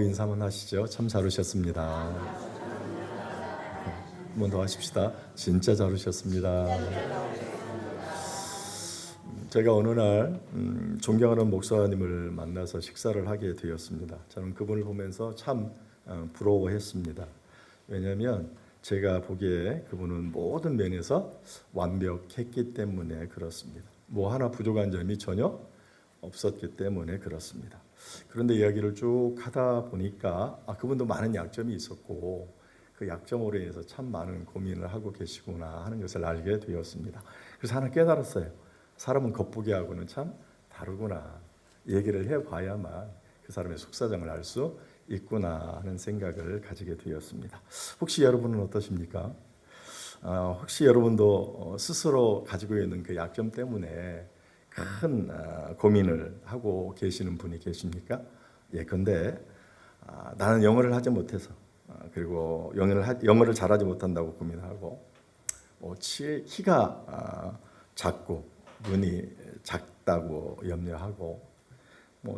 인사만 하시죠. 참 잘 오셨습니다. 한 번 더 하십시다. 진짜 잘 오셨습니다. 제가 어느 날 존경하는 목사님을 만나서 식사를 하게 되었습니다. 저는 그분을 보면서 참 부러워했습니다. 왜냐하면 제가 보기에 그분은 모든 면에서 완벽했기 때문에 그렇습니다. 뭐 하나 부족한 점이 전혀 없었기 때문에 그렇습니다. 그런데 이야기를 쭉 하다 보니까 그분도 많은 약점이 있었고 그 약점으로 인해서 참 많은 고민을 하고 계시구나 하는 것을 알게 되었습니다. 그래서 하나 깨달았어요. 사람은 겉보기하고는 참 다르구나. 얘기를 해봐야만 그 사람의 속사정을 알 수 있구나 하는 생각을 가지게 되었습니다. 혹시 여러분은 어떠십니까? 혹시 여러분도 스스로 가지고 있는 그 약점 때문에 큰 고민을 하고 계시는 분이 계십니까? 예컨대 나는 영어를 하지 못해서 그리고 영어를 잘하지 못한다고 고민하고 키가 작고 눈이 작다고 염려하고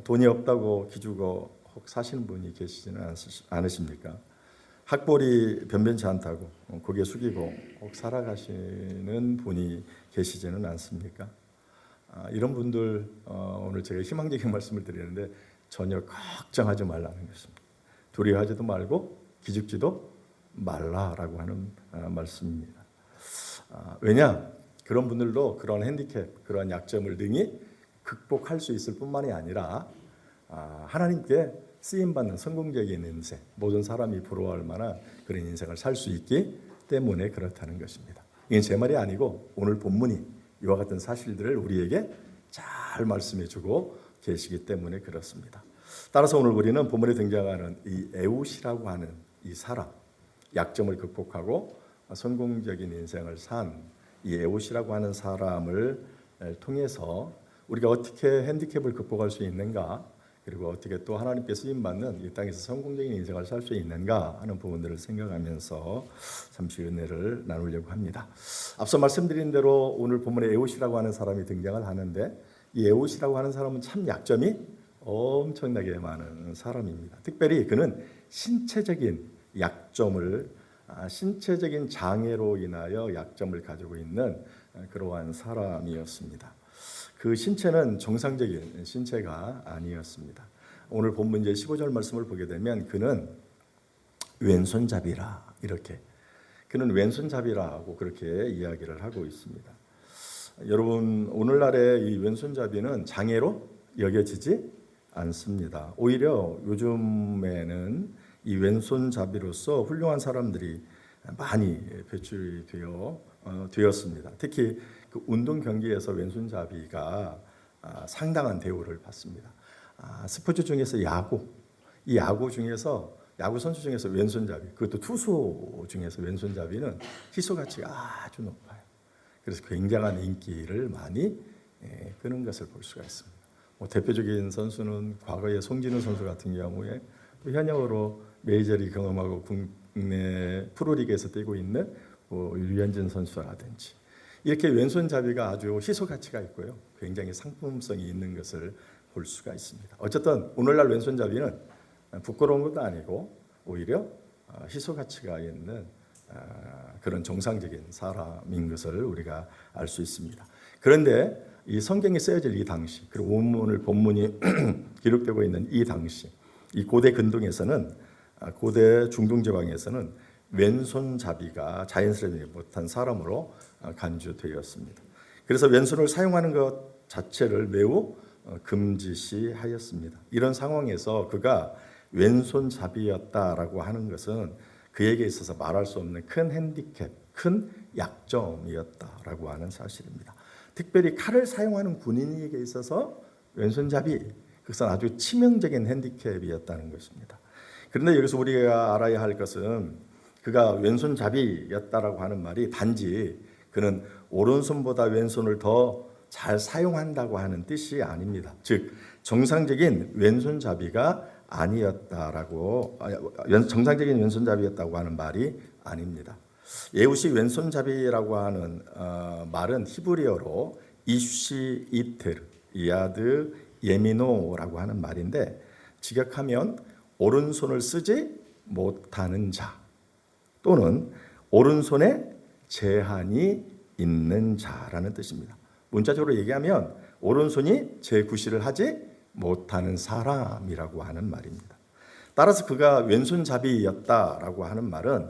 돈이 없다고 기죽어 혹 사시는 분이 계시지는 않으십니까? 학벌이 변변치 않다고 고개 숙이고 혹 살아가시는 분이 계시지는 않습니까? 이런 분들 오늘 제가 희망적인 말씀을 드리는데 전혀 걱정하지 말라는 것입니다. 두려워하지도 말고 기죽지도 말라라고 하는 말씀입니다. 왜냐? 그런 분들도 그런 핸디캡, 그런 약점을 능히 극복할 수 있을 뿐만이 아니라 하나님께 쓰임받는 성공적인 인생, 모든 사람이 부러워할 만한 그런 인생을 살 수 있기 때문에 그렇다는 것입니다. 이건 제 말이 아니고 오늘 본문이 이와 같은 사실들을 우리에게 잘 말씀해주고 계시기 때문에 그렇습니다. 따라서 오늘 우리는 본문에 등장하는 이 에웃이라고 하는 이 사람, 약점을 극복하고 성공적인 인생을 산 이 에웃이라고 하는 사람을 통해서 우리가 어떻게 핸디캡을 극복할 수 있는가, 그리고 어떻게 또 하나님께 쓰임받는 이 땅에서 성공적인 인생을 살 수 있는가 하는 부분들을 생각하면서 잠시 은혜를 나누려고 합니다. 앞서 말씀드린 대로 오늘 본문에 에웃이라고 하는 사람이 등장을 하는데 이 에웃이라고 하는 사람은 참 약점이 엄청나게 많은 사람입니다. 특별히 그는 신체적인 약점을 신체적인 장애로 인하여 약점을 가지고 있는 그러한 사람이었습니다. 그 신체는 정상적인 신체가 아니었습니다. 오늘 본문 이제 15절 말씀을 보게 되면 그는 왼손잡이라 이렇게 그는 왼손잡이라고 그렇게 이야기를 하고 있습니다. 여러분 오늘날의 이 왼손잡이는 장애로 여겨지지 않습니다. 오히려 요즘에는 이 왼손잡이로서 훌륭한 사람들이 많이 배출이 되었습니다. 특히 그 운동 경기에서 왼손잡이가 상당한 대우를 받습니다. 스포츠 중에서 이 야구 중에서 야구 선수 중에서 왼손잡이, 그것도 투수 중에서 왼손잡이는 희소 가치가 아주 높아요. 그래서 굉장한 인기를 많이 끄는 것을 볼 수가 있습니다. 대표적인 선수는 과거의 송진우 선수 같은 경우에 또 현역으로 메이저리그 경험하고 국내 프로리그에서 뛰고 있는 류현진 선수라든지 이렇게 왼손잡이가 아주 희소 가치가 있고요. 굉장히 상품성이 있는 것을 볼 수가 있습니다. 어쨌든 오늘날 왼손잡이는 부끄러운 것도 아니고 오히려 희소 가치가 있는 그런 정상적인 사람인 것을 우리가 알 수 있습니다. 그런데 이 성경에 쓰여질 이 당시, 그리고 오늘 본문이 기록되고 있는 이 당시, 이 고대 근동에서는, 고대 중동 지방에서는 왼손잡이가 자연스럽지 못한 사람으로 간주되었습니다. 그래서 왼손을 사용하는 것 자체를 매우 금지시하였습니다. 이런 상황에서 그가 왼손잡이였다라고 하는 것은 그에게 있어서 말할 수 없는 큰 핸디캡, 큰 약점이었다라고 하는 사실입니다. 특별히 칼을 사용하는 군인에게 있어서 왼손잡이, 그것은 아주 치명적인 핸디캡이었다는 것입니다. 그런데 여기서 우리가 알아야 할 것은 그가 왼손잡이였다라고 하는 말이 단지 그는 오른손보다 왼손을 더 잘 사용한다고 하는 뜻이 아닙니다. 즉 정상적인 왼손잡이가 아니었다라고, 정상적인 왼손잡이였다고 하는 말이 아닙니다. 에웃이 왼손잡이라고 하는 말은 히브리어로 이쉬 이틀, 이아드 예미노라고 하는 말인데 직역하면 오른손을 쓰지 못하는 자 또는 오른손에 제한이 있는 자라는 뜻입니다. 문자적으로 얘기하면 오른손이 제구실을 하지 못하는 사람이라고 하는 말입니다. 따라서 그가 왼손잡이였다라고 하는 말은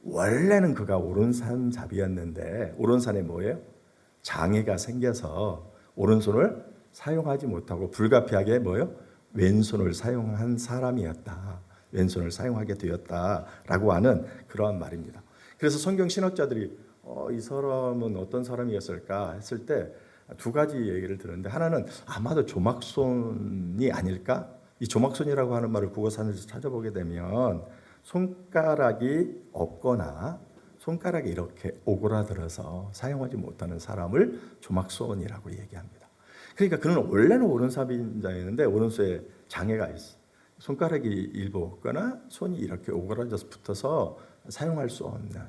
원래는 그가 오른손잡이였는데 오른손에 뭐예요? 장애가 생겨서 오른손을 사용하지 못하고 불가피하게 뭐예요? 왼손을 사용한 사람이었다. 왼손을 사용하게 되었다라고 하는 그러한 말입니다. 그래서 성경 신학자들이 이 사람은 어떤 사람이었을까 했을 때 두 가지 얘기를 들었는데 하나는 아마도 조막손이 아닐까? 이 조막손이라고 하는 말을 국어사전에서 찾아보게 되면 손가락이 없거나 손가락이 이렇게 오그라들어서 사용하지 못하는 사람을 조막손이라고 얘기합니다. 그러니까 그는 원래는 오른손잡이였는데 오른손에 장애가 있어. 손가락이 일부 없거나 손이 이렇게 오그라져서 붙어서 사용할 수 없는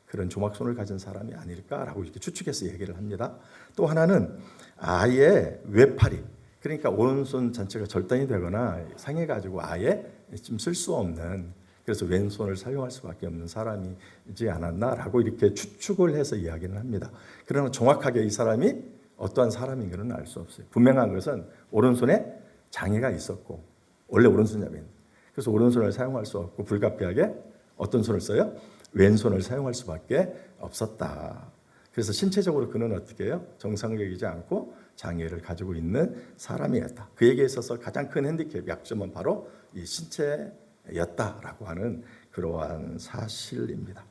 그런 조막손을 가진 사람이 아닐까라고 이렇게 추측해서 얘기를 합니다. 또 하나는 아예 외팔이, 그러니까 오른손 전체가 절단이 되거나 상해가지고 아예 좀 쓸 수 없는, 그래서 왼손을 사용할 수밖에 없는 사람이지 않았나라고 이렇게 추측을 해서 이야기를 합니다. 그러나 정확하게 이 사람이 어떠한 사람인 것은 알 수 없어요. 분명한 것은 오른손에 장애가 있었고 원래 오른손잡이인, 그래서 오른손을 사용할 수 없고 불가피하게 어떤 손을 써요? 왼손을 사용할 수밖에 없었다. 그래서 신체적으로 그는 어떻게 해요? 정상적이지 않고 장애를 가지고 있는 사람이었다. 그에게 있어서 가장 큰 핸디캡, 약점은 바로 이 신체였다라고 하는 그러한 사실입니다.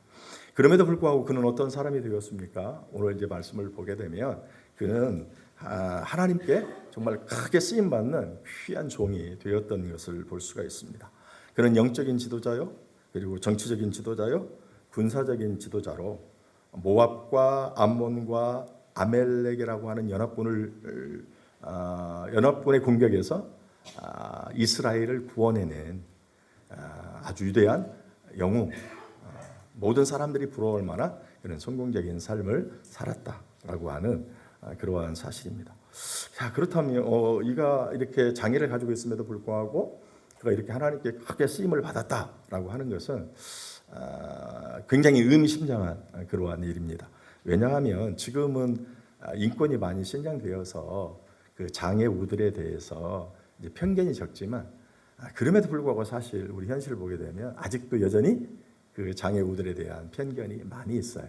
그럼에도 불구하고 그는 어떤 사람이 되었습니까? 오늘 이제 말씀을 보게 되면 그는 하나님께 정말 크게 쓰임 받는 귀한 종이 되었던 것을 볼 수가 있습니다. 그는 영적인 지도자요, 그리고 정치적인 지도자요, 군사적인 지도자로 모압과 암몬과 아멜렉이라고 하는 연합군의 공격에서 이스라엘을 구원해낸 아주 위대한 영웅, 모든 사람들이 부러울 만한 그런 성공적인 삶을 살았다라고 하는 그러한 사실입니다. 자, 그렇다면 이가 이렇게 장애를 가지고 있음에도 불구하고 그가 이렇게 하나님께 크게 쓰임을 받았다라고 하는 것은 굉장히 의미심장한 그러한 일입니다. 왜냐하면 지금은 인권이 많이 신장되어서 그 장애 우들에 대해서 이제 편견이 적지만 그럼에도 불구하고 사실 우리 현실을 보게 되면 아직도 여전히 그 장애 우들에 대한 편견이 많이 있어요.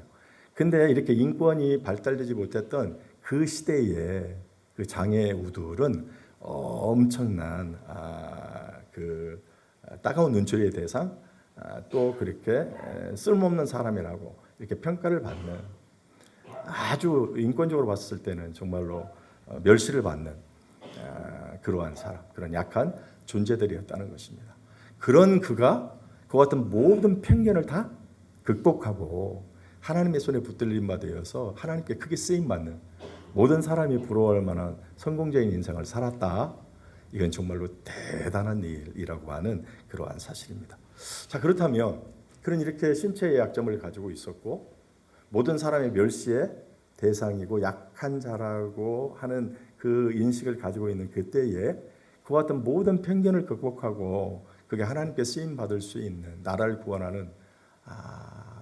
근데 이렇게 인권이 발달되지 못했던 그 시대에 그 장애 우들은 엄청난 그 따가운 눈초리의 대상, 또 그렇게 쓸모없는 사람이라고 이렇게 평가를 받는, 아주 인권적으로 봤을 때는 정말로 멸시를 받는 그러한 사람, 그런 약한 존재들이었다는 것입니다. 그런 그가 그와 같은 모든 편견을 다 극복하고 하나님의 손에 붙들림 받으어서 하나님께 크게 쓰임 받는, 모든 사람이 부러워할 만한 성공적인 인생을 살았다. 이건 정말로 대단한 일이라고 하는 그러한 사실입니다. 자, 그렇다면 그런 이렇게 신체의 약점을 가지고 있었고 모든 사람의 멸시의 대상이고 약한 자라고 하는 그 인식을 가지고 있는 그때에 그와 같은 모든 편견을 극복하고 그게 하나님께 쓰임 받을 수 있는, 나라를 구원하는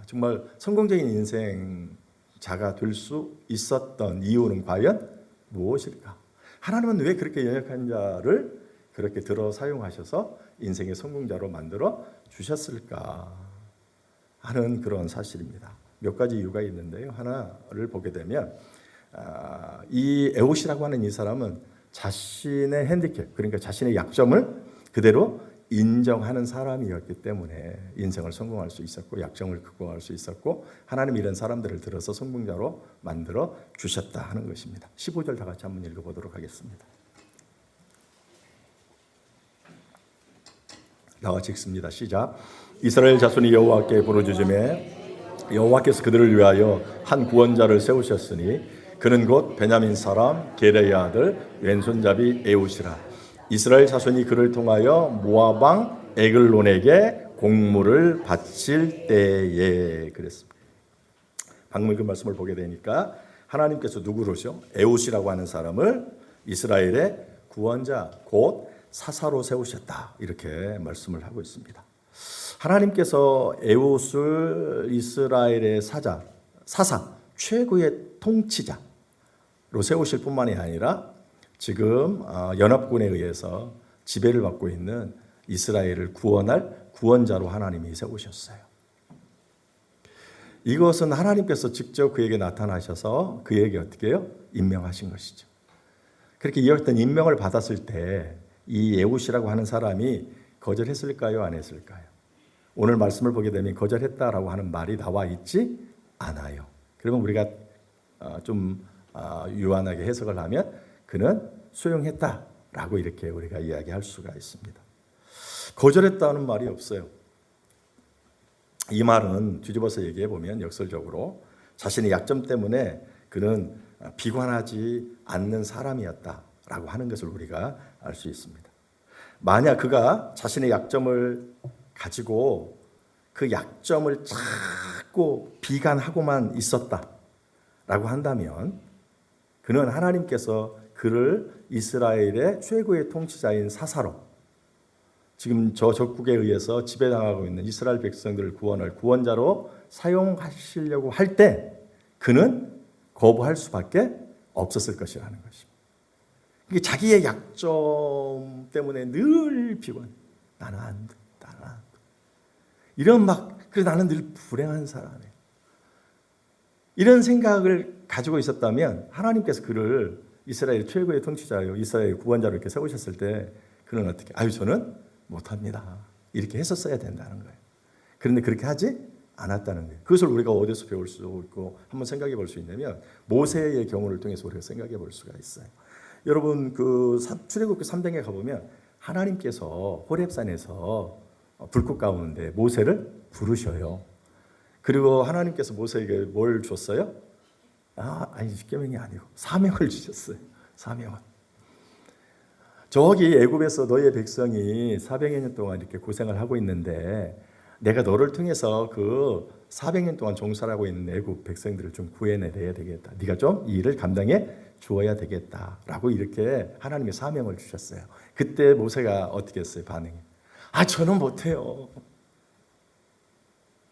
정말 성공적인 인생자가 될 수 있었던 이유는 과연 무엇일까? 하나님은 왜 그렇게 연약한 자를 그렇게 들어 사용하셔서 인생의 성공자로 만들어 주셨을까 하는 그런 사실입니다. 몇 가지 이유가 있는데요. 하나를 보게 되면 이 에봇이라고 하는 이 사람은 자신의 핸디캡, 그러니까 자신의 약점을 그대로 인정하는 사람이었기 때문에 인생을 성공할 수 있었고 약점을 극복할 수 있었고 하나님 이런 사람들을 들어서 성공자로 만들어 주셨다 하는 것입니다. 15절 다 같이 한번 읽어보도록 하겠습니다. 다 같이 읽습니다. 시작. 이스라엘 자손이 여호와께 부르짖음에 여호와께서 그들을 위하여 한 구원자를 세우셨으니 그는 곧 베냐민 사람 게레의 아들 왼손잡이 에웃이라. 이스라엘 자손이 그를 통하여 모압 왕 에글론에게 공물을 바칠 때에 그랬습니다. 방금 그 말씀을 보게 되니까 하나님께서 누구로죠? 에웃이라고 하는 사람을 이스라엘의 구원자, 곧 사사로 세우셨다. 이렇게 말씀을 하고 있습니다. 하나님께서 에웃을 이스라엘의 사사, 최고의 통치자로 세우실 뿐만이 아니라 지금 연합군에 의해서 지배를 받고 있는 이스라엘을 구원할 구원자로 하나님이 세우셨어요. 이것은 하나님께서 직접 그에게 나타나셔서 그에게 어떻게 해요? 임명하신 것이죠. 그렇게 이어졌던 임명을 받았을 때 이 에웃이라고 하는 사람이 거절했을까요? 안 했을까요? 오늘 말씀을 보게 되면 거절했다라고 하는 말이 나와 있지 않아요. 그러면 우리가 좀 유한하게 해석을 하면 그는 수용했다라고 이렇게 우리가 이야기할 수가 있습니다. 거절했다는 말이 없어요. 이 말은 뒤집어서 얘기해 보면 역설적으로 자신의 약점 때문에 그는 비관하지 않는 사람이었다라고 하는 것을 우리가 알 수 있습니다. 만약 그가 자신의 약점을 가지고 그 약점을 자꾸 비관하고만 있었다라고 한다면 그는 하나님께서 그를 이스라엘의 최고의 통치자인 사사로 지금 저 적국에 의해서 지배당하고 있는 이스라엘 백성들을 구원할 구원자로 사용하시려고 할 때 그는 거부할 수밖에 없었을 것이라는 것입니다. 이게 자기의 약점 때문에 늘 비관. 나는 안 돼. 나는 안 돼. 이런 그래 나는 늘 불행한 사람이에요. 이런 생각을 가지고 있었다면 하나님께서 그를 이스라엘 최고의 통치자요, 이스라엘 구원자로 이렇게 세우셨을 때 그는 어떻게? 저는 못합니다. 이렇게 했었어야 된다는 거예요. 그런데 그렇게 하지 않았다는 거예요. 그것을 우리가 어디서 배울 수 있고 한번 생각해 볼 수 있냐면 모세의 경우를 통해서 우리가 생각해 볼 수가 있어요. 여러분 출애굽기 3장에 가보면 하나님께서 호렙산에서 불꽃 가운데 모세를 부르셔요. 그리고 하나님께서 모세에게 뭘 줬어요? 아니 십계명이 아니고 사명을 주셨어요. 사명을. 저기 애굽에서 너희의 백성이 400년 동안 이렇게 고생을 하고 있는데 내가 너를 통해서 그 400년 동안 종살하고 있는 애굽 백성들을 좀 구해내야 되겠다. 네가 좀 이 일을 감당해 주어야 되겠다라고 이렇게 하나님의 사명을 주셨어요. 그때 모세가 어떻게 했어요? 반응이. 저는 못해요.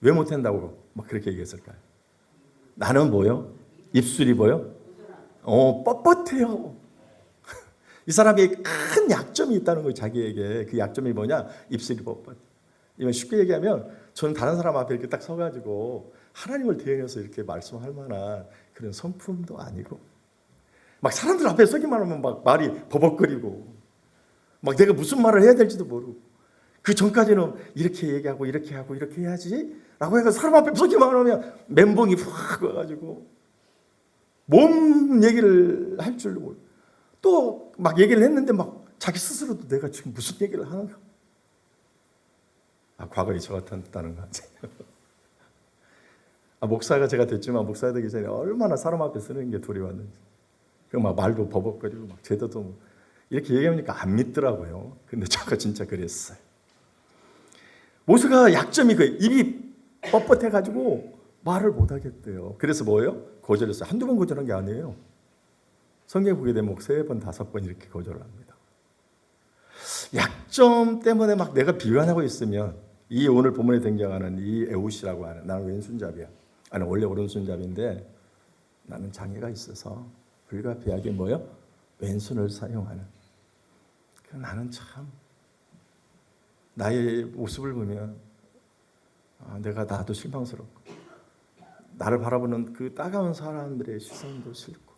왜 못한다고 막 그렇게 얘기했을까요? 나는 뭐요? 입술이 뭐요? 뻣뻣해요. 이 사람이 큰 약점이 있다는 거예요. 자기에게. 그 약점이 뭐냐? 입술이 뻣뻣해. 이건 쉽게 얘기하면 저는 다른 사람 앞에 이렇게 딱 서가지고 하나님을 대행해서 이렇게 말씀할 만한 그런 성품도 아니고 막 사람들 앞에 서기만 하면 막 말이 버벅거리고 막 내가 무슨 말을 해야 될지도 모르고 그 전까지는 이렇게 얘기하고 이렇게 하고 이렇게 해야지 라고 해서 사람 앞에 서기만 하면 멘붕이 확 와가지고 몸 얘기를 할 줄도 모르고 또 막 얘기를 했는데 막 자기 스스로도 내가 지금 무슨 얘기를 하는가 과거에 저 같았다는 거 같아요. 목사가 제가 됐지만 목사 되기 전에 얼마나 사람 앞에 서는 게 두려웠는지. 막 말도 버벅거리고 막 제도도 이렇게 얘기하니까 안 믿더라고요. 근데 제가 진짜 그랬어요. 모세가 약점이 입이 뻣뻣해가지고 말을 못 하겠대요. 그래서 뭐예요? 거절했어요. 한두 번 거절한 게 아니에요. 성경에 보게 되면 3번, 5번 이렇게 거절을 합니다. 약점 때문에 막 내가 비관하고 있으면 이 오늘 본문에 등장하는 이 에웃이라고 하는 나는 왼손잡이야. 나는 원래 오른손잡이인데 나는 장애가 있어서 불가피하게 뭐요? 왼손을 사용하는. 나는 참 나의 모습을 보면 나도 실망스럽고 나를 바라보는 그 따가운 사람들의 시선도 싫고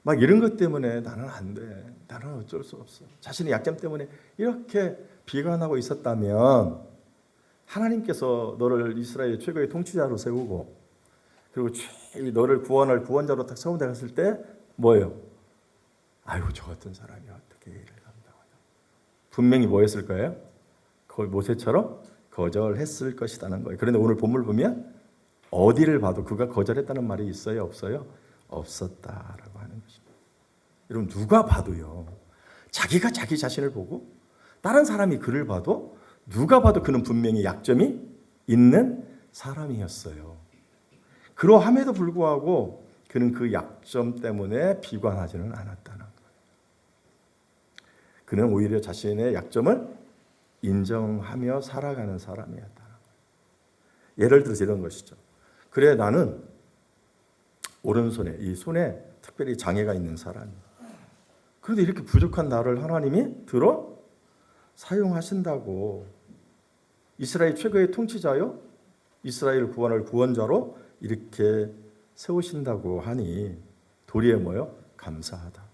막 이런 것 때문에 나는 안 돼. 나는 어쩔 수 없어. 자신의 약점 때문에 이렇게 비관하고 있었다면 하나님께서 너를 이스라엘 최고의 통치자로 세우고 그리고 너를 구원할 구원자로 딱 세운다고 했을 때 뭐예요? 저 같은 사람이 어떻게 일을 감당하냐. 분명히 뭐 했을 거예요? 모세처럼 거절했을 것이라는 거예요. 그런데 오늘 본문을 보면 어디를 봐도 그가 거절했다는 말이 있어요? 없어요? 없었다라고 하는 것입니다. 여러분 누가 봐도요. 자기가 자기 자신을 보고 다른 사람이 그를 봐도 누가 봐도 그는 분명히 약점이 있는 사람이었어요. 그러함에도 불구하고 그는 그 약점 때문에 비관하지는 않았다는 거예요. 그는 오히려 자신의 약점을 인정하며 살아가는 사람이었다. 예를 들어서 이런 것이죠. 그래, 나는 오른손에, 이 손에 특별히 장애가 있는 사람이야. 그런데 이렇게 부족한 나를 하나님이 들어 사용하신다고. 이스라엘 최고의 통치자요, 이스라엘 구원을 구원자로 이렇게 세우신다고 하니 도리에 뭐요? 감사하다.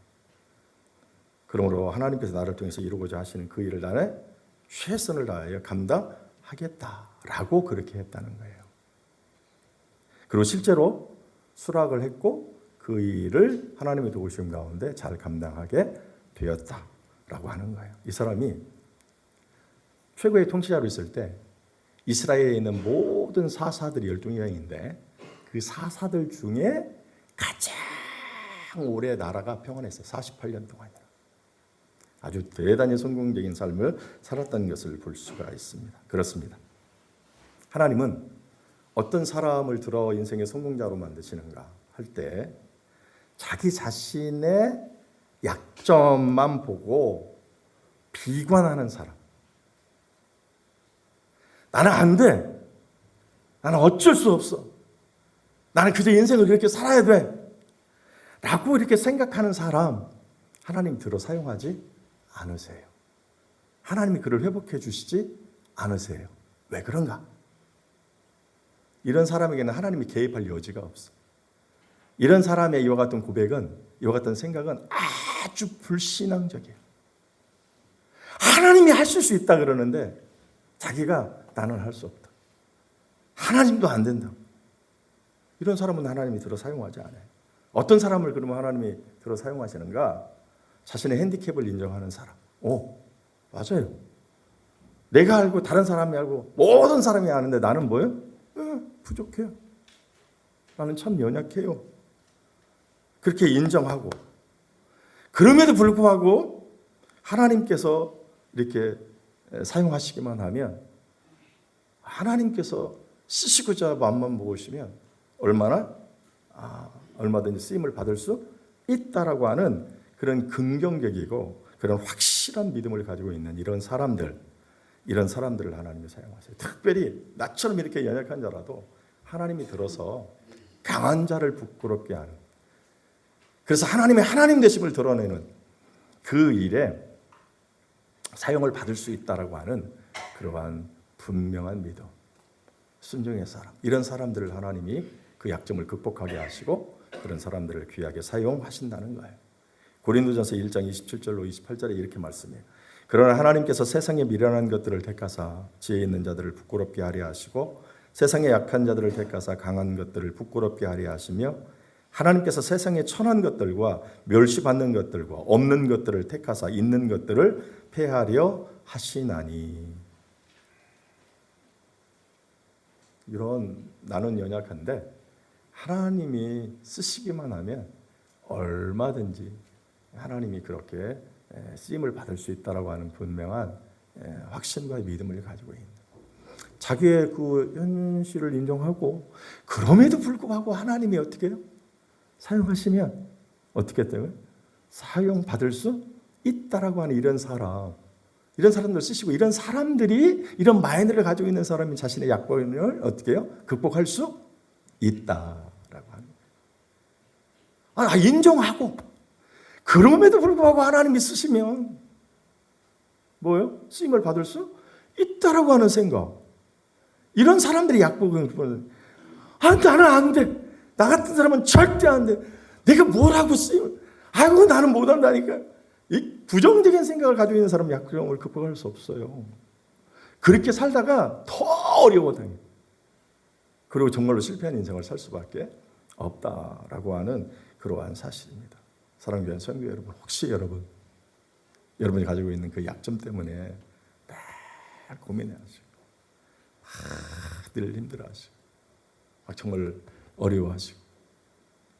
그러므로 하나님께서 나를 통해서 이루고자 하시는 그 일을 나는 최선을 다하여 감당하겠다라고 그렇게 했다는 거예요. 그리고 실제로 수락을 했고 그 일을 하나님의 도우심 가운데 잘 감당하게 되었다라고 하는 거예요. 이 사람이 최고의 통치자로 있을 때 이스라엘에 있는 모든 사사들이 12명인데 그 사사들 중에 가장 오래 나라가 평안했어요. 48년 동안이요. 아주 대단히 성공적인 삶을 살았다는 것을 볼 수가 있습니다. 그렇습니다. 하나님은 어떤 사람을 들어 인생의 성공자로 만드시는가 할 때 자기 자신의 약점만 보고 비관하는 사람, 나는 안 돼, 나는 어쩔 수 없어, 나는 그저 인생을 그렇게 살아야 돼 라고 이렇게 생각하는 사람 하나님 들어 사용하지 않으세요. 하나님이 그를 회복해 주시지 않으세요. 왜 그런가? 이런 사람에게는 하나님이 개입할 여지가 없어. 이런 사람의 이와 같은 고백은, 이와 같은 생각은 아주 불신앙적이에요. 하나님이 하실 수 있다 그러는데 자기가 나는 할 수 없다, 하나님도 안 된다. 이런 사람은 하나님이 들어 사용하지 않아요. 어떤 사람을 그러면 하나님이 들어 사용하시는가? 자신의 핸디캡을 인정하는 사람. 오, 맞아요. 내가 알고 다른 사람이 알고 모든 사람이 아는데 나는 뭐예요? 부족해요. 나는 참 연약해요. 그렇게 인정하고, 그럼에도 불구하고 하나님께서 이렇게 사용하시기만 하면 하나님께서 쓰시고자 마음만 먹으시면 얼마든지 쓰임을 받을 수 있다라고 하는 그런 긍정적이고 그런 확실한 믿음을 가지고 있는 이런 사람들을 하나님이 사용하세요. 특별히 나처럼 이렇게 연약한 자라도 하나님이 들어서 강한 자를 부끄럽게 하는, 그래서 하나님의 하나님 되심을 드러내는 그 일에 사용을 받을 수 있다라고 하는 그러한 분명한 믿음, 순종의 사람, 이런 사람들을 하나님이 그 약점을 극복하게 하시고 그런 사람들을 귀하게 사용하신다는 거예요. 고린도전서 1장 27절로 28절에 이렇게 말씀해요. 그러나 하나님께서 세상의 미련한 것들을 택하사 지혜 있는 자들을 부끄럽게 하려 하시고 세상의 약한 자들을 택하사 강한 것들을 부끄럽게 하려 하시며 하나님께서 세상의 천한 것들과 멸시받는 것들과 없는 것들을 택하사 있는 것들을 폐하려 하시나니. 이런 나는 연약한데 하나님이 쓰시기만 하면 얼마든지 하나님이 그렇게 쓰임을 받을 수 있다라고 하는 분명한 확신과 믿음을 가지고 있는, 자기의 그 현실을 인정하고 그럼에도 불구하고 하나님이 어떻게 해요? 사용하시면 어떻게 돼요? 사용받을 수 있다라고 하는 이런 사람들 쓰시고, 이런 사람들이 이런 마인드를 가지고 있는 사람이 자신의 약점을 어떻게 해요? 극복할 수 있다라고 하는. 인정하고 그럼에도 불구하고 하나님이 쓰시면 뭐예요? 쓰임을 받을 수 있다라고 하는 생각. 이런 사람들이 약복은 나는 안 돼. 나 같은 사람은 절대 안 돼. 내가 뭐라고 쓰임? 아이고 나는 못한다니까. 이 부정적인 생각을 가지고 있는 사람은 약점을 극복할 수 없어요. 그렇게 살다가 더 어려워져요. 그리고 정말로 실패한 인생을 살 수밖에 없다라고 하는 그러한 사실입니다. 사랑하는 성도 여러분, 혹시 여러분이 가지고 있는 그 약점 때문에 늘 고민하시고 늘 힘들어하시고 정말 어려워하시고,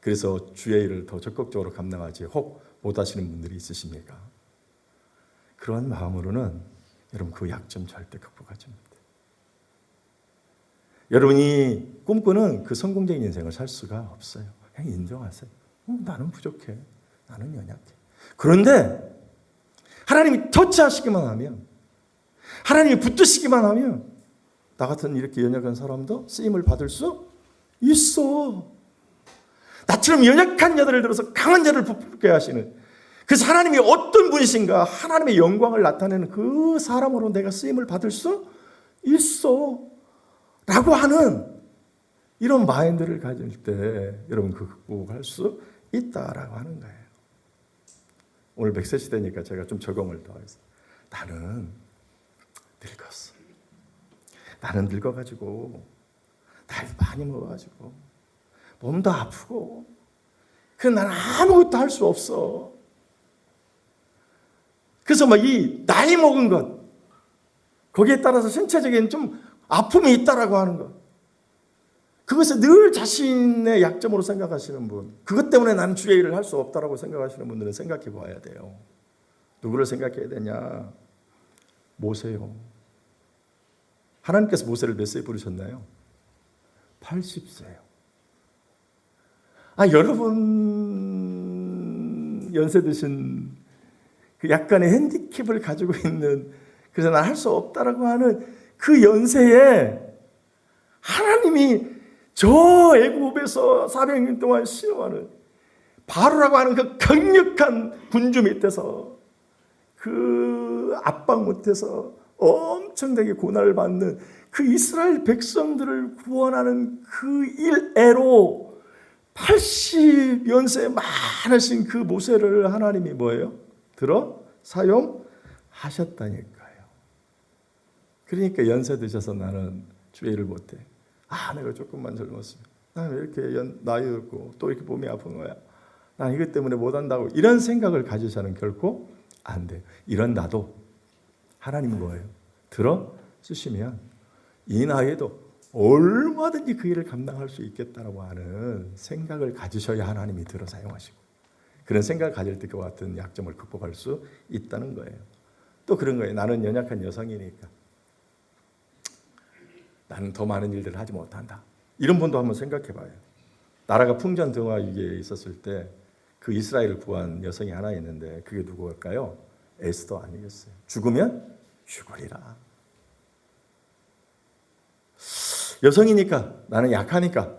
그래서 주의 일을 더 적극적으로 감당하지 혹 못하시는 분들이 있으십니까? 그런 마음으로는 여러분 그 약점 절대 극복하지 못해요. 여러분이 꿈꾸는 그 성공적인 인생을 살 수가 없어요. 그냥 인정하세요. 나는 부족해. 나는 연약해. 그런데 하나님이 터치하시기만 하면, 하나님이 붙드시기만 하면 나 같은 이렇게 연약한 사람도 쓰임을 받을 수 있어. 나처럼 연약한 자들을 들어서 강한 자를 부풀게 하시는, 그래서 하나님이 어떤 분이신가 하나님의 영광을 나타내는 그 사람으로 내가 쓰임을 받을 수 있어 라고 하는 이런 마인드를 가질 때 여러분 극복할 수 있다라고 하는 거예요. 오늘 100세 시대니까 제가 좀 적용을 더 해서, 나는 늙었어. 나는 늙어가지고 나이 많이 먹어가지고 몸도 아프고 그래서 나는 아무것도 할 수 없어. 그래서 막 이 나이 먹은 것, 거기에 따라서 신체적인 좀 아픔이 있다라고 하는 것, 그것을 늘 자신의 약점으로 생각하시는 분, 그것 때문에 나는 주의 일을 할 수 없다라고 생각하시는 분들은 생각해 봐야 돼요. 누구를 생각해야 되냐? 모세요. 하나님께서 모세를 몇 세에 부르셨나요? 80세요. 여러분 연세 드신 그 약간의 핸디캡을 가지고 있는, 그래서 난 할 수 없다라고 하는 그 연세에 하나님이 저 애굽에서 400년 동안 신음하는 바로라고 하는 그 강력한 군주 밑에서 그 압박 밑에서 엄청나게 고난을 받는 그 이스라엘 백성들을 구원하는 그 일애로 80연세 많으신 그 모세를 하나님이 뭐예요? 들어 사용하셨다니까요. 그러니까 연세 드셔서 나는 주의 일을 못해. 내가 조금만 젊었으면, 나는 왜 이렇게 나이 들고 또 이렇게 몸이 아픈 거야, 난 이것 때문에 못한다고, 이런 생각을 가지셔는 결코 안 돼요. 이런 나도 하나님은 뭐예요? 들어 쓰시면 이 나이에도 얼마든지 그 일을 감당할 수 있겠다라고 하는 생각을 가지셔야 하나님이 들어 사용하시고, 그런 생각을 가질 때 그와 같은 약점을 극복할 수 있다는 거예요. 또 그런 거예요. 나는 연약한 여성이니까 나는 더 많은 일들을 하지 못한다. 이런 분도 한번 생각해 봐요. 나라가 풍전등화 위기에 있었을 때 그 이스라엘을 구한 여성이 하나 있는데 그게 누구일까요? 에스더 아니겠어요? 죽으면 죽으리라. 여성이니까, 나는 약하니까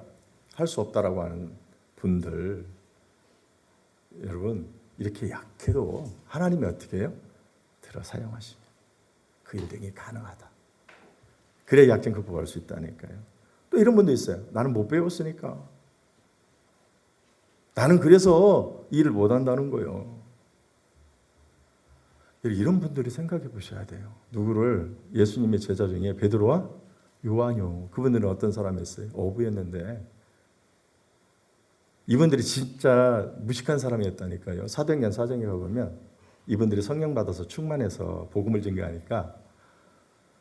할 수 없다라고 하는 분들, 여러분 이렇게 약해도 하나님이 어떻게 해요? 들어 사용하시면 그 일등이 가능하다. 그래야 약점 극복할 수 있다니까요. 또 이런 분도 있어요. 나는 못 배웠으니까, 나는 그래서 일을 못한다는 거예요. 이런 분들이 생각해 보셔야 돼요. 누구를? 예수님의 제자 중에 베드로와 요한이요. 그분들은 어떤 사람이었어요? 어부였는데 이분들이 진짜 무식한 사람이었다니까요. 사도행전 4장에 가보면 이분들이 성령 받아서 충만해서 복음을 증거하니까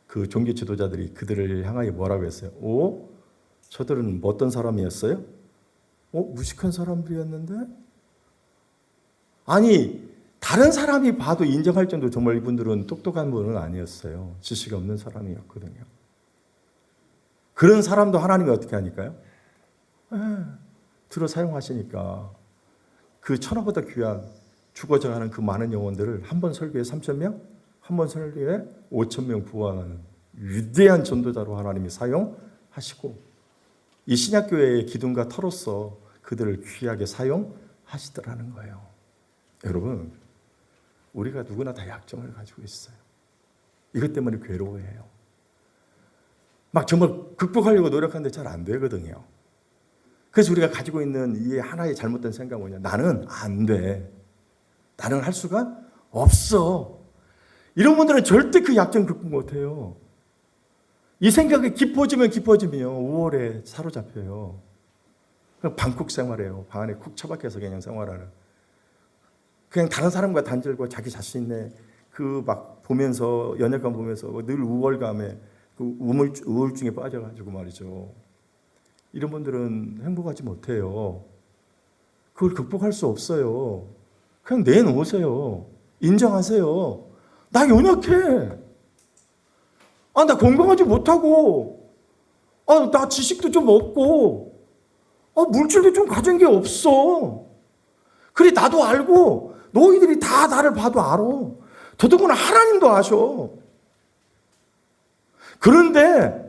그 종교 지도자들이 그들을 향하여 뭐라고 했어요? 저들은 어떤 사람이었어요? 무식한 사람들이었는데? 아니, 다른 사람이 봐도 인정할 정도 정말 이분들은 똑똑한 분은 아니었어요. 지식 없는 사람이었거든요. 그런 사람도 하나님이 어떻게 하니까요? 들어 사용하시니까 그 천하보다 귀한 죽어져가는 그 많은 영혼들을 한 번 설교에 3,000명, 한 번 설교에 5,000명 구원하는 위대한 전도자로 하나님이 사용하시고, 이 신약교회의 기둥과 터로서 그들을 귀하게 사용하시더라는 거예요. 여러분, 우리가 누구나 다 약점을 가지고 있어요. 이것 때문에 괴로워해요. 막 정말 극복하려고 노력하는데 잘 안 되거든요. 그래서 우리가 가지고 있는 이 하나의 잘못된 생각은 뭐냐? 나는 안 돼. 나는 할 수가 없어. 이런 분들은 절대 그 약점 극복 못해요. 이 생각이 깊어지면요 우월에 사로잡혀요. 방콕 생활해요. 방 안에 쿡 처박혀서 그냥 생활하는. 그냥 다른 사람과 단절과 자기 자신의 그 막 보면서, 연약감 보면서 늘 우월감에 그 우울증에 빠져가지고 말이죠. 이런 분들은 행복하지 못해요. 그걸 극복할 수 없어요. 그냥 내놓으세요. 인정하세요. 나 연약해. 나 건강하지 못하고, 나 지식도 좀 없고, 물질도 좀 가진 게 없어. 그래, 나도 알고, 너희들이 다 나를 봐도 알아. 더더구나 하나님도 아셔. 그런데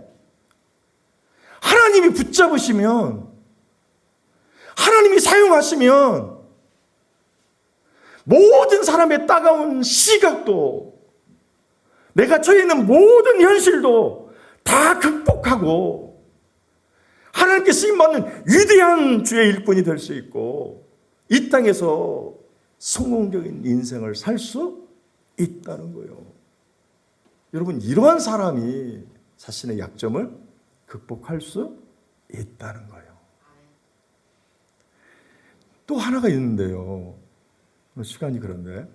하나님이 붙잡으시면, 하나님이 사용하시면 모든 사람의 따가운 시각도, 내가 처해 있는 모든 현실도 다 극복하고 하나님께 쓰임받는 위대한 주의 일꾼이 될 수 있고, 이 땅에서 성공적인 인생을 살 수 있다는 거예요. 여러분, 이러한 사람이 자신의 약점을 극복할 수 있다는 거예요. 또 하나가 있는데요. 시간이 그런데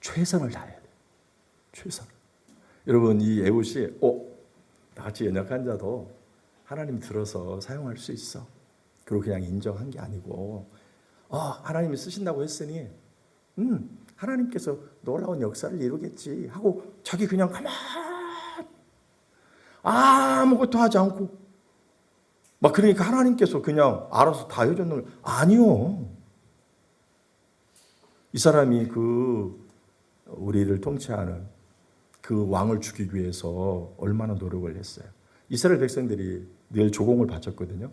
최선을 다해야 돼요. 최선. 여러분, 이 에훗이 나같이 연약한 자도 하나님 들어서 사용할 수 있어. 그리고 그냥 인정한 게 아니고 하나님이 쓰신다고 했으니 하나님께서 놀라운 역사를 이루겠지 하고 자기 그냥 가만 아무것도 하지 않고 막 그러니까 하나님께서 그냥 알아서 다 해줬는 거 아니요. 이 사람이 우리를 통치하는 그 왕을 죽이기 위해서 얼마나 노력을 했어요. 이스라엘 백성들이 늘 조공을 바쳤거든요.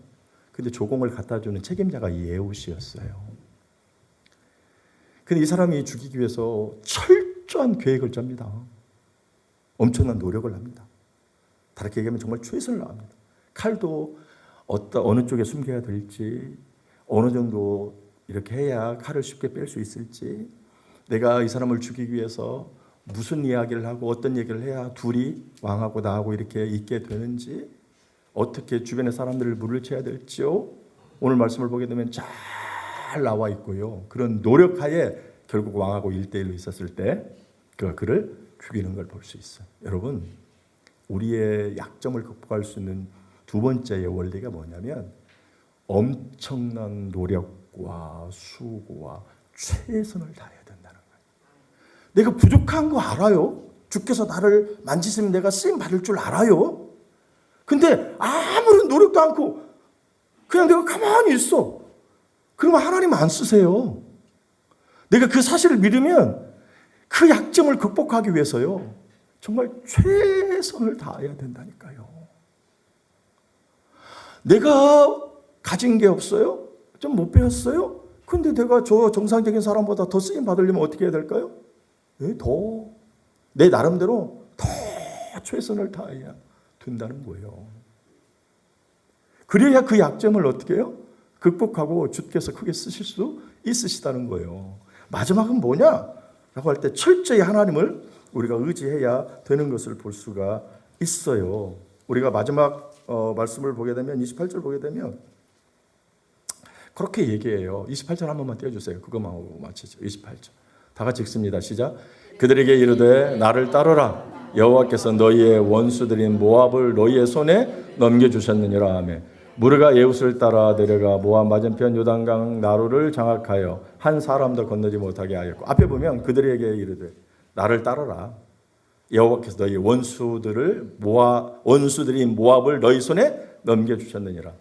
근데 조공을 갖다 주는 책임자가 이 에훗이었어요. 근데 이 사람이 죽이기 위해서 철저한 계획을 짭니다. 엄청난 노력을 합니다. 다르게 얘기하면 정말 최선을 다합니다. 칼도 어느 쪽에 숨겨야 될지, 어느 정도 이렇게 해야 칼을 쉽게 뺄 수 있을지, 내가 이 사람을 죽이기 위해서 무슨 이야기를 하고 어떤 얘기를 해야 둘이 왕하고 나하고 이렇게 있게 되는지, 어떻게 주변의 사람들을 물리쳐야 될지요. 오늘 말씀을 보게 되면 잘 나와 있고요. 그런 노력하에 결국 왕하고 1대1로 있었을 때 그를 죽이는 걸 볼 수 있어요. 여러분, 우리의 약점을 극복할 수 있는 두 번째의 원리가 뭐냐면 엄청난 노력과 수고와 최선을 다해야 된다는 거예요. 내가 부족한 거 알아요. 주께서 나를 만지시면 내가 쓰임 받을 줄 알아요. 근데 아무런 노력도 않고 그냥 내가 가만히 있어. 그러면 하나님 안 쓰세요. 내가 그 사실을 믿으면 그 약점을 극복하기 위해서요, 정말 최선을 다해야 된다니까요. 내가 가진 게 없어요? 좀 못 배웠어요? 근데 내가 저 정상적인 사람보다 더 쓰임 받으려면 어떻게 해야 될까요? 내 나름대로 더 최선을 다해야 된다는 거예요. 그래야 그 약점을 어떻게 해요? 극복하고 주께서 크게 쓰실 수 있으시다는 거예요. 마지막은 뭐냐? 라고 할 때 철저히 하나님을 우리가 의지해야 되는 것을 볼 수가 있어요. 우리가 마지막 말씀을 보게 되면 28절 보게 되면 그렇게 얘기해요. 28절 한 번만 띄워주세요. 그것만 하고 마치죠. 28절. 다 같이 읽습니다. 시작. 그들에게 이르되 나를 따르라. 여호와께서 너희의 원수들인 모압을 너희의 손에 넘겨주셨느니라 하며 무르가 에훗을 따라 내려가 모압 맞은편 요단강 나루를 장악하여 한 사람도 건너지 못하게 하였고, 앞에 보면 그들에게 이르되 나를 따르라. 여호와께서 너희 원수들인 모압을 너희 손에 넘겨주셨느니라.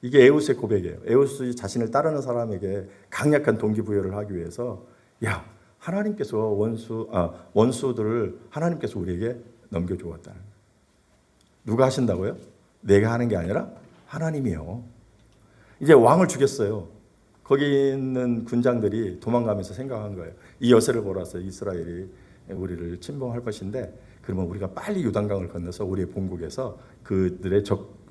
이게 에훗의 고백이에요. 에훗이 자신을 따르는 사람에게 강력한 동기부여를 하기 위해서 하나님께서 원수들을 하나님께서 우리에게 넘겨주었다. 누가 하신다고요? 내가 하는 게 아니라 하나님이요. 이제 왕을 죽였어요. 거기 있는 군장들이 도망가면서 생각한 거예요. 이 여세를 보라서 이스라엘이 우리를 침범할 것인데, 그러면 우리가 빨리 요단강을 건너서 우리의 본국에서 그들의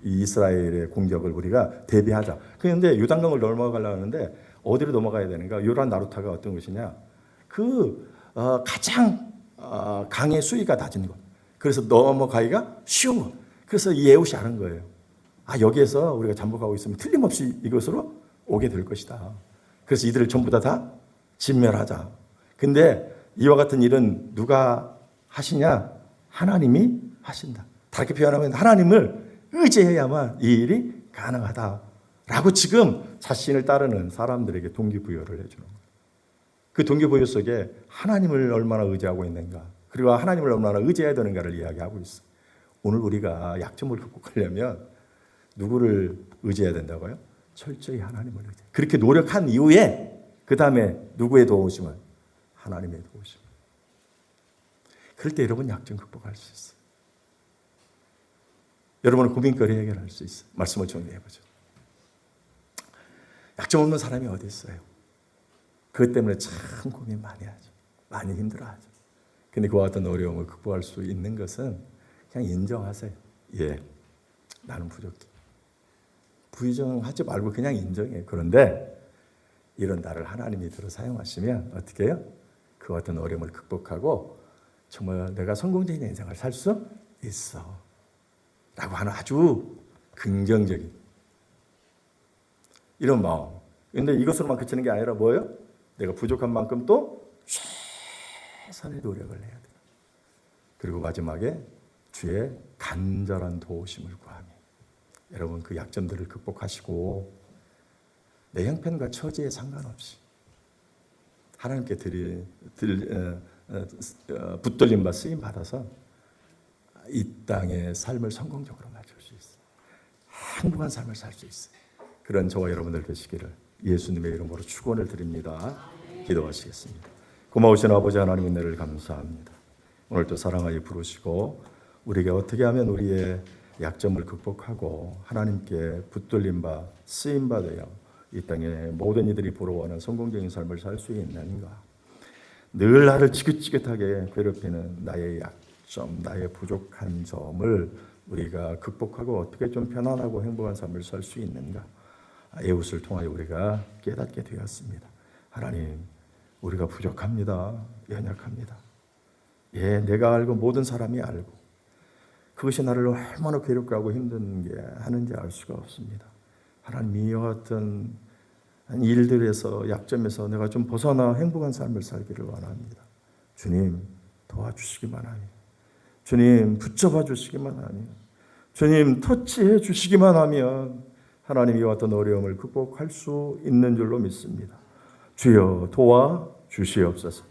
이스라엘의 공격을 우리가 대비하자. 그런데 요단강을 넘어가려고 하는데 어디로 넘어가야 되는가? 요란 나루타가 어떤 것이냐? 가장 강의 수위가 낮은 것. 그래서 넘어가기가 쉬운 것. 그래서 이 에훗이 아는 거예요. 여기에서 우리가 잠복하고 있으면 틀림없이 이것으로 오게 될 것이다. 그래서 이들을 전부 다 진멸하자. 근데 이와 같은 일은 누가 하시냐? 하나님이 하신다. 다르게 표현하면 하나님을 의지해야만 이 일이 가능하다라고 지금 자신을 따르는 사람들에게 동기부여를 해주는 거예요. 그 동기부여 속에 하나님을 얼마나 의지하고 있는가, 그리고 하나님을 얼마나 의지해야 되는가를 이야기하고 있어요. 오늘 우리가 약점을 극복하려면 누구를 의지해야 된다고요? 철저히 하나님을 의지해요. 그렇게 노력한 이후에 그 다음에 누구의 도우심을? 하나님의 도우심. 그럴 때 여러분 약점 극복할 수 있어요. 여러분의 고민거리 해결할 수 있어요. 말씀을 정리해보죠. 약점 없는 사람이 어디 있어요? 그것 때문에 참 고민 많이 하죠. 많이 힘들어하죠. 근데 그와 같은 어려움을 극복할 수 있는 것은 그냥 인정하세요. 예, 나는 부족해. 부정하지 말고 그냥 인정해요. 그런데 이런 나를 하나님이 들어 사용하시면 어떻게 해요? 그와 같은 어려움을 극복하고 정말 내가 성공적인 인생을 살 수 있어 라고 하는 아주 긍정적인 이런 마음. 그런데 이것으로만 그치는 게 아니라 뭐예요? 내가 부족한 만큼 또 최선의 노력을 해야 돼요. 그리고 마지막에 주의 간절한 도우심을 구하며 여러분 그 약점들을 극복하시고 내 형편과 처지에 상관없이 하나님께 붙들림 바 쓰임 받아서 이 땅의 삶을 성공적으로 맞출 수 있어요. 행복한 삶을 살 수 있어요. 그런 저와 여러분들 되시기를 예수님의 이름으로 축원을 드립니다. 기도하시겠습니다. 고마우신 아버지 하나님 은혜를 감사합니다. 오늘도 사랑하여 부르시고 우리에게 어떻게 하면 우리의 약점을 극복하고 하나님께 붙들림 바 쓰임 바 되어 이 땅에 모든 이들이 부러워하는 성공적인 삶을 살 수 있는가. 늘 나를 지긋지긋하게 괴롭히는 나의 약점, 나의 부족한 점을 우리가 극복하고 어떻게 좀 편안하고 행복한 삶을 살 수 있는가. 에웃을 통하여 우리가 깨닫게 되었습니다. 하나님, 우리가 부족합니다. 연약합니다. 예, 내가 알고 모든 사람이 알고 그것이 나를 얼마나 괴롭게 하고 힘든 게 하는지 알 수가 없습니다. 하나님, 이와 같은 일들에서 약점에서 내가 좀 벗어나 행복한 삶을 살기를 원합니다. 주님, 도와주시기만 하며 주님, 붙잡아 주시기만 하며 주님, 터치해 주시기만 하면 하나님 이와 같은 어려움을 극복할 수 있는 줄로 믿습니다. 주여 도와주시옵소서.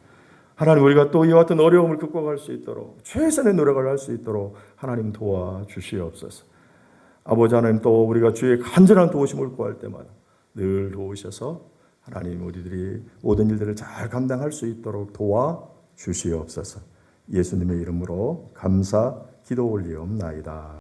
하나님, 우리가 또 이와 같은 어려움을 극복할 수 있도록 최선의 노력을 할 수 있도록 하나님 도와주시옵소서. 아버지 하나님, 또 우리가 주의 간절한 도우심을 구할 때마다 늘 도우셔서 하나님 우리들이 모든 일들을 잘 감당할 수 있도록 도와주시옵소서. 예수님의 이름으로 감사 기도 올리옵나이다.